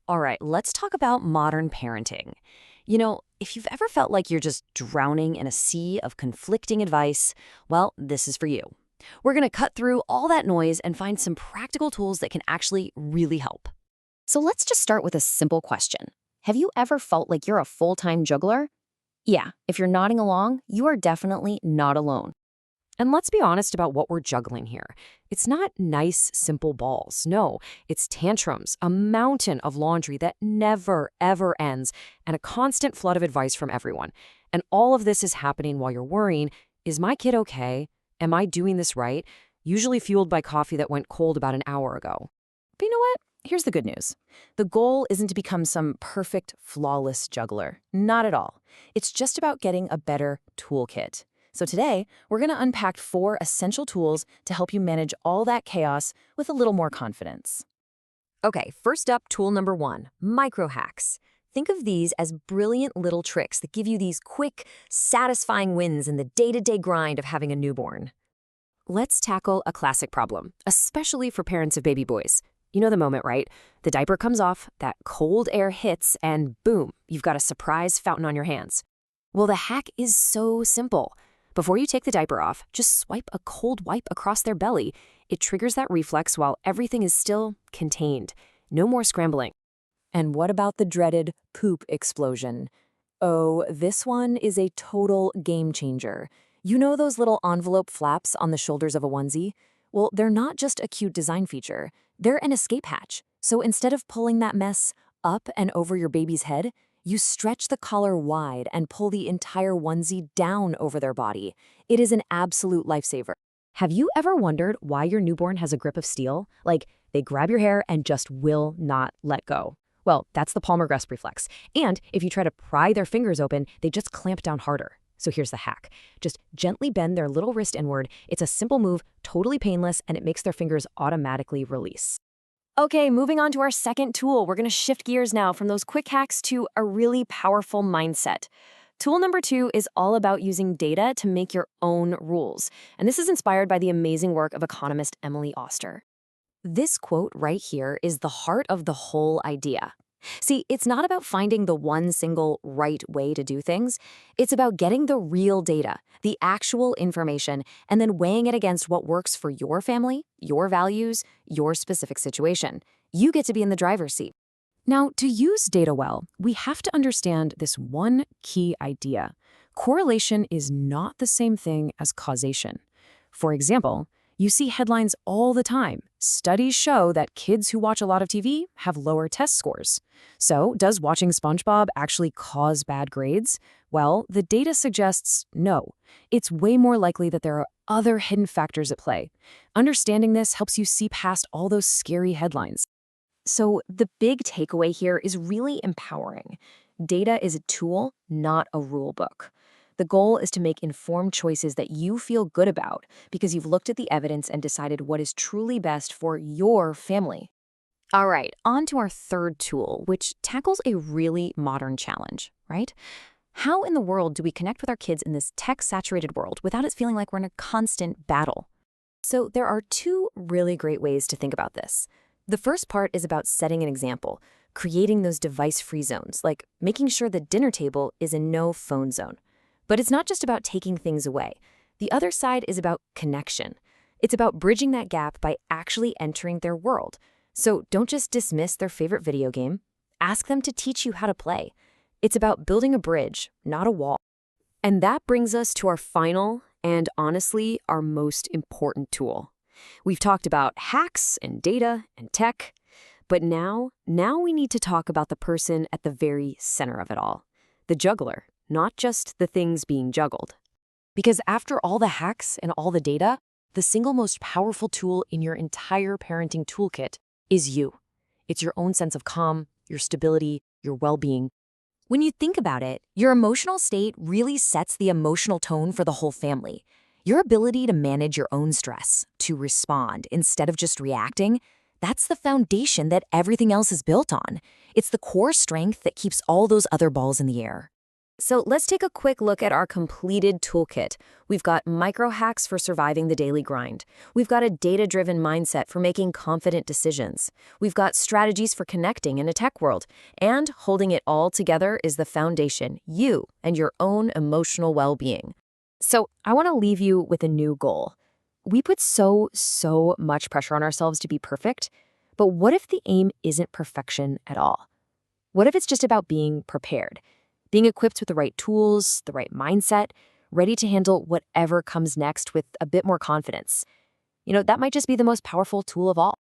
All right, let's talk about modern parenting. If you've ever felt like you're just drowning in a sea of conflicting advice, well, this is for you. We're going to cut through all that noise and find some practical tools that can actually really help. So let's just start with a simple question. Have you ever felt like you're a full-time juggler? Yeah, if you're nodding along, you are definitely not alone. And let's be honest about what we're juggling here. It's not nice, simple balls. No, it's tantrums, a mountain of laundry that never, ever ends, and a constant flood of advice from everyone. And all of this is happening while you're worrying, is my kid okay? Am I doing this right? Usually fueled by coffee that went cold about an hour ago. But you know what? Here's the good news. The goal isn't to become some perfect, flawless juggler. Not at all. It's just about getting a better toolkit. So today, we're going to unpack 4 essential tools to help you manage all that chaos with a little more confidence. Okay, first up, tool number 1, micro hacks. Think of these as brilliant little tricks that give you these quick, satisfying wins in the day-to-day grind of having a newborn. Let's tackle a classic problem, especially for parents of baby boys. You know the moment, right? The diaper comes off, that cold air hits, and boom, you've got a surprise fountain on your hands. Well, the hack is so simple. Before you take the diaper off, just swipe a cold wipe across their belly. It triggers that reflex while everything is still contained. No more scrambling. And what about the dreaded poop explosion? Oh, this one is a total game changer. You know those little envelope flaps on the shoulders of a onesie? Well, they're not just a cute design feature. They're an escape hatch. So instead of pulling that mess up and over your baby's head, you stretch the collar wide and pull the entire onesie down over their body. It is an absolute lifesaver. Have you ever wondered why your newborn has a grip of steel? Like, they grab your hair and just will not let go. Well, that's the palmar-grasp reflex. And if you try to pry their fingers open, they just clamp down harder. So here's the hack. Just gently bend their little wrist inward. It's a simple move, totally painless, and it makes their fingers automatically release. Okay, moving on to our second tool. We're going to shift gears now from those quick hacks to a really powerful mindset. Tool number 2 is all about using data to make your own rules. And this is inspired by the amazing work of economist Emily Oster. This quote right here is the heart of the whole idea. See, it's not about finding the one single right way to do things. It's about getting the real data, the actual information, and then weighing it against what works for your family, your values, your specific situation. You get to be in the driver's seat. Now, to use data well, we have to understand this one key idea. Correlation is not the same thing as causation. For example, you see headlines all the time. Studies show that kids who watch a lot of TV have lower test scores. So, does watching SpongeBob actually cause bad grades? Well, the data suggests no. It's way more likely that there are other hidden factors at play. Understanding this helps you see past all those scary headlines. So, the big takeaway here is really empowering. Data is a tool, not a rule book. The goal is to make informed choices that you feel good about because you've looked at the evidence and decided what is truly best for your family. All right, on to our third tool, which tackles a really modern challenge, right? How in the world do we connect with our kids in this tech-saturated world without it feeling like we're in a constant battle? So there are 2 really great ways to think about this. The first part is about setting an example, creating those device-free zones, like making sure the dinner table is a no-phone zone. But it's not just about taking things away. The other side is about connection. It's about bridging that gap by actually entering their world. So don't just dismiss their favorite video game. Ask them to teach you how to play. It's about building a bridge, not a wall. And that brings us to our final and honestly our most important tool. We've talked about hacks and data and tech, but now we need to talk about the person at the very center of it all, the juggler. Not just the things being juggled. Because after all the hacks and all the data, the single most powerful tool in your entire parenting toolkit is you. It's your own sense of calm, your stability, your well-being. When you think about it, your emotional state really sets the emotional tone for the whole family. Your ability to manage your own stress, to respond instead of just reacting, that's the foundation that everything else is built on. It's the core strength that keeps all those other balls in the air. So let's take a quick look at our completed toolkit. We've got micro hacks for surviving the daily grind. We've got a data-driven mindset for making confident decisions. We've got strategies for connecting in a tech world. And holding it all together is the foundation, you and your own emotional well-being. So I want to leave you with a new goal. We put so much pressure on ourselves to be perfect, but what if the aim isn't perfection at all? What if it's just about being prepared? Being equipped with the right tools, the right mindset, ready to handle whatever comes next with a bit more confidence. That might just be the most powerful tool of all.